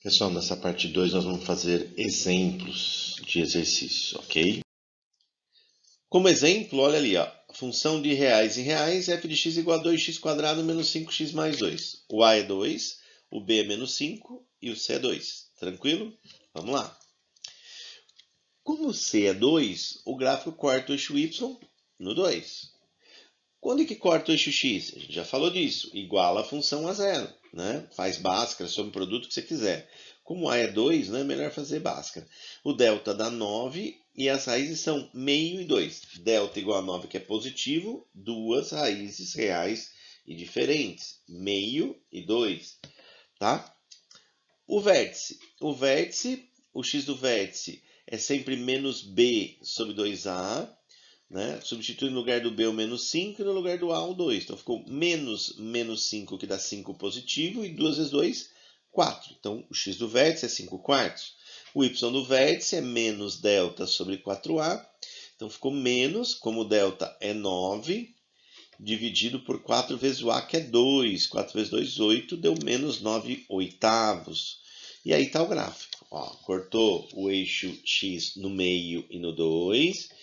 Pessoal, nessa parte 2 nós vamos fazer exemplos de exercícios, ok? Como exemplo, olha ali, ó, a função de reais em reais, f de x igual a 2x quadrado menos 5x mais 2. O a é 2, o b é menos 5 e o c é 2. Tranquilo? Vamos lá. Como o c é 2, o gráfico corta o eixo y no 2. Quando é que corta o eixo x? A gente já falou disso. Iguala a função a zero, né? Faz Bhaskara sobre o produto que você quiser. Como a é 2, né? Melhor fazer Bhaskara. O delta dá 9 e as raízes são meio e 2. Delta igual a 9, que é positivo, duas raízes reais e diferentes. Meio e 2, tá? O vértice. O x do vértice é sempre menos b sobre 2a. Né? Substitui no lugar do B o menos 5 e no lugar do A o 2. Então ficou menos 5, que dá 5 positivo, e 2 vezes 2, 4. Então o x do vértice é 5 quartos. O y do vértice é menos delta sobre 4a. Então ficou menos, como o delta é 9, dividido por 4 vezes o a, que é 2. 4 vezes 2, 8, deu menos 9 oitavos. E aí está o gráfico. Ó, cortou o eixo x no meio e no 2.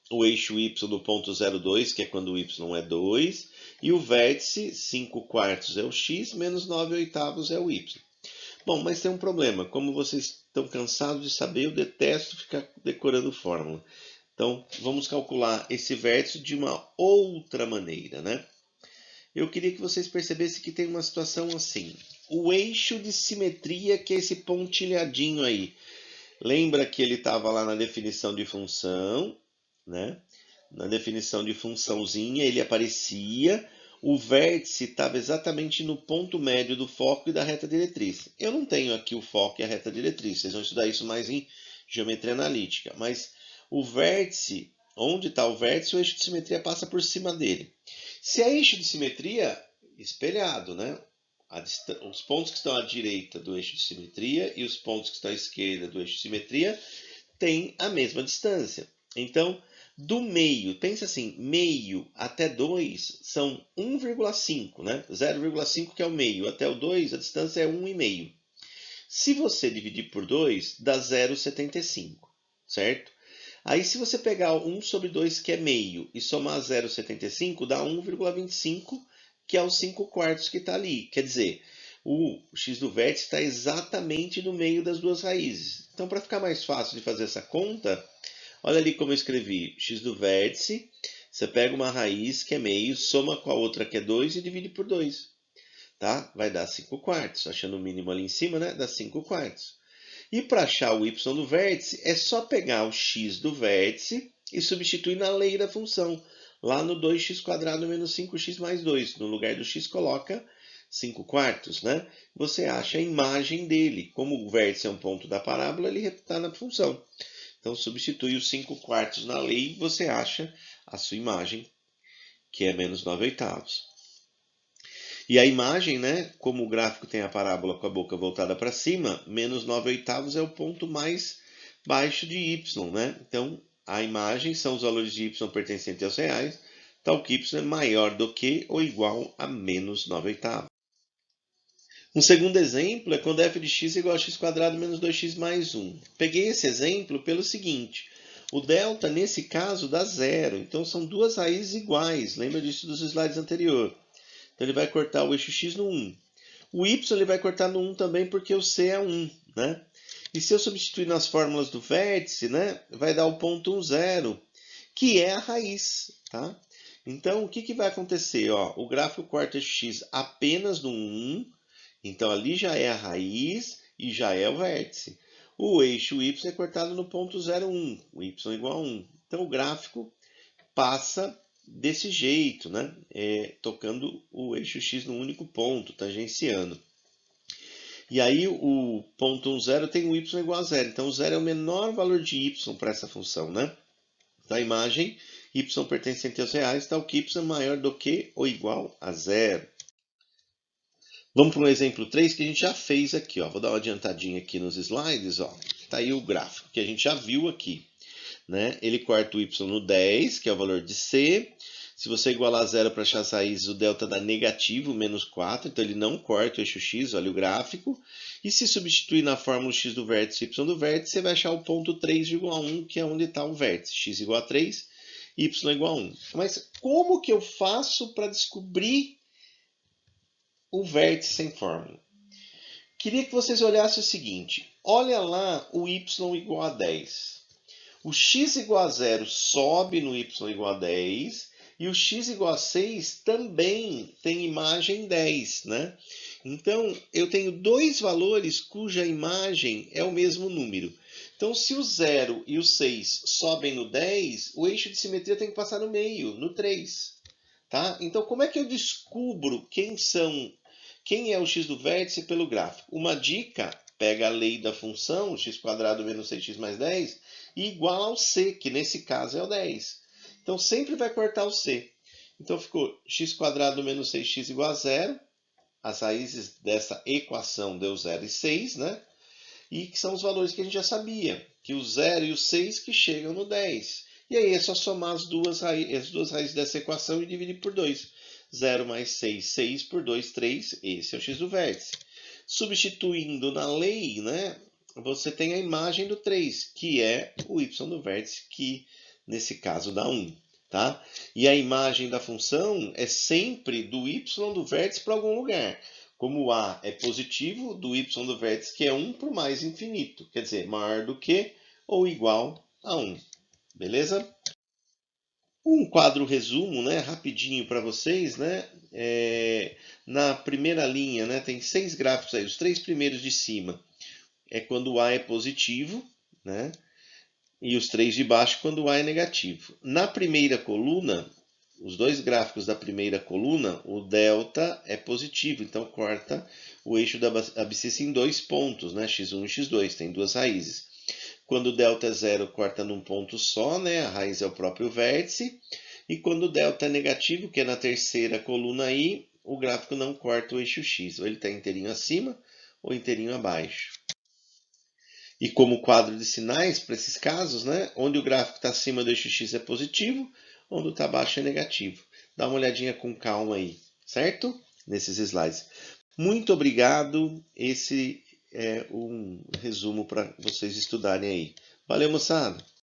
O eixo y do ponto 0,2, que é quando o y é 2, e o vértice 5 quartos é o x, menos 9 oitavos é o y. Bom, mas tem um problema. Como vocês estão cansados de saber, eu detesto ficar decorando fórmula. Então, vamos calcular esse vértice de uma outra maneira, né? Eu queria que vocês percebessem que tem uma situação assim. O eixo de simetria, que é esse pontilhadinho aí. Lembra que ele estava lá na definição de função, né? Na definição de funçãozinha, ele aparecia, o vértice estava exatamente no ponto médio do foco e da reta diretriz. Eu não tenho aqui o foco e a reta diretriz, vocês vão estudar isso mais em geometria analítica, mas o vértice, onde está o vértice, o eixo de simetria passa por cima dele. Se é eixo de simetria, espelhado, né? Os pontos que estão à direita do eixo de simetria e os pontos que estão à esquerda do eixo de simetria têm a mesma distância. Então, do meio, pensa assim, meio até 2 são 1,5, né? 0,5 que é o meio, até o 2 a distância é 1,5. Se você dividir por 2, dá 0,75, certo? Aí se você pegar 1 sobre 2, que é meio, e somar 0,75, dá 1,25, que é os 5 quartos que está ali. Quer dizer, o x do vértice está exatamente no meio das duas raízes. Então, para ficar mais fácil de fazer essa conta, olha ali como eu escrevi. X do vértice, você pega uma raiz que é meio, soma com a outra que é 2 e divide por 2. Tá? Vai dar 5 quartos. Achando o mínimo ali em cima, né? Dá 5 quartos. E para achar o y do vértice, é só pegar o x do vértice e substituir na lei da função. Lá no 2x² menos 5x mais 2. No lugar do x, coloca 5 quartos, né? Você acha a imagem dele. Como o vértice é um ponto da parábola, ele está na função. Então, substitui os 5 quartos na lei e você acha a sua imagem, que é menos 9 oitavos. E a imagem, né, como o gráfico tem a parábola com a boca voltada para cima, menos 9 oitavos é o ponto mais baixo de y, né? Então, a imagem são os valores de y pertencentes aos reais, tal que y é maior do que ou igual a menos 9 oitavos. Um segundo exemplo é quando f de x é igual a x² menos 2x mais 1. Peguei esse exemplo pelo seguinte, o delta nesse caso dá zero, então são duas raízes iguais, lembra disso dos slides anteriores. Então ele vai cortar o eixo x no 1. O y ele vai cortar no 1 também porque o c é 1, né? E se eu substituir nas fórmulas do vértice, né, vai dar o ponto 1, 0, que é a raiz, tá? Então o que vai acontecer? Ó, o gráfico corta o eixo x apenas no 1, então ali já é a raiz e já é o vértice. O eixo y é cortado no ponto 0, 1, o y igual a 1. Então o gráfico passa desse jeito, né? Tocando o eixo x no único ponto, tangenciando. E aí o ponto 1, 0 tem o y igual a 0. Então, 0 é o menor valor de y para essa função, né? Da imagem, y pertencente aos reais, tal que y é maior do que ou igual a 0. Vamos para um exemplo 3 que a gente já fez aqui. Ó. Vou dar uma adiantadinha aqui nos slides. Está aí o gráfico que a gente já viu aqui. Né? Ele corta o y no 10, que é o valor de c. Se você igualar zero para achar as raízes, o delta dá negativo, menos 4, então ele não corta o eixo x, olha o gráfico. E se substituir na fórmula x do vértice e y do vértice, você vai achar o ponto 3,1, que é onde está o vértice. X igual a 3, y igual a 1. Mas como que eu faço para descobrir o vértice sem fórmula? Queria que vocês olhassem o seguinte. Olha lá o y igual a 10. O x igual a 0 sobe no y igual a 10. E o x igual a 6 também tem imagem 10, né? Então, eu tenho dois valores cuja imagem é o mesmo número. Então, se o 0 e o 6 sobem no 10, o eixo de simetria tem que passar no meio, no 3. Tá? Então, como é que eu descubro quem é o x do vértice pelo gráfico? Uma dica, pega a lei da função, x² menos 6x mais 10, e iguala ao c, que nesse caso é o 10. Então, sempre vai cortar o c. Então, ficou x² menos 6x igual a 0. As raízes dessa equação deu 0 e 6, né? E que são os valores que a gente já sabia, que o 0 e o 6 que chegam no 10. E aí é só somar as duas raízes dessa equação e dividir por 2. 0 mais 6, 6 por 2, 3. Esse é o x do vértice. Substituindo na lei, né, você tem a imagem do 3, que é o y do vértice, que nesse caso dá 1. Tá? E a imagem da função é sempre do y do vértice para algum lugar. Como o a é positivo, do y do vértice, que é 1 para o mais infinito. Quer dizer, maior do que ou igual a 1. Beleza? Um quadro resumo, né, rapidinho para vocês, né? Na primeira linha, né, tem 6 gráficos aí. Os 3 primeiros de cima é quando o a é positivo, né? E os 3 de baixo quando o a é negativo. Na primeira coluna, os dois gráficos da primeira coluna, o delta é positivo, então corta o eixo da abscissa em 2 pontos, né? x1 e x2, tem duas raízes. Quando o delta é 0, corta num ponto só, né? A raiz é o próprio vértice. E quando o delta é negativo, que é na terceira coluna aí, o gráfico não corta o eixo x, ou ele está inteirinho acima ou inteirinho abaixo. E como quadro de sinais, para esses casos, né, onde o gráfico está acima do eixo x é positivo, onde está abaixo é negativo. Dá uma olhadinha com calma aí, certo? Nesses slides. Muito obrigado. Esse é um resumo para vocês estudarem aí. Valeu, moçada!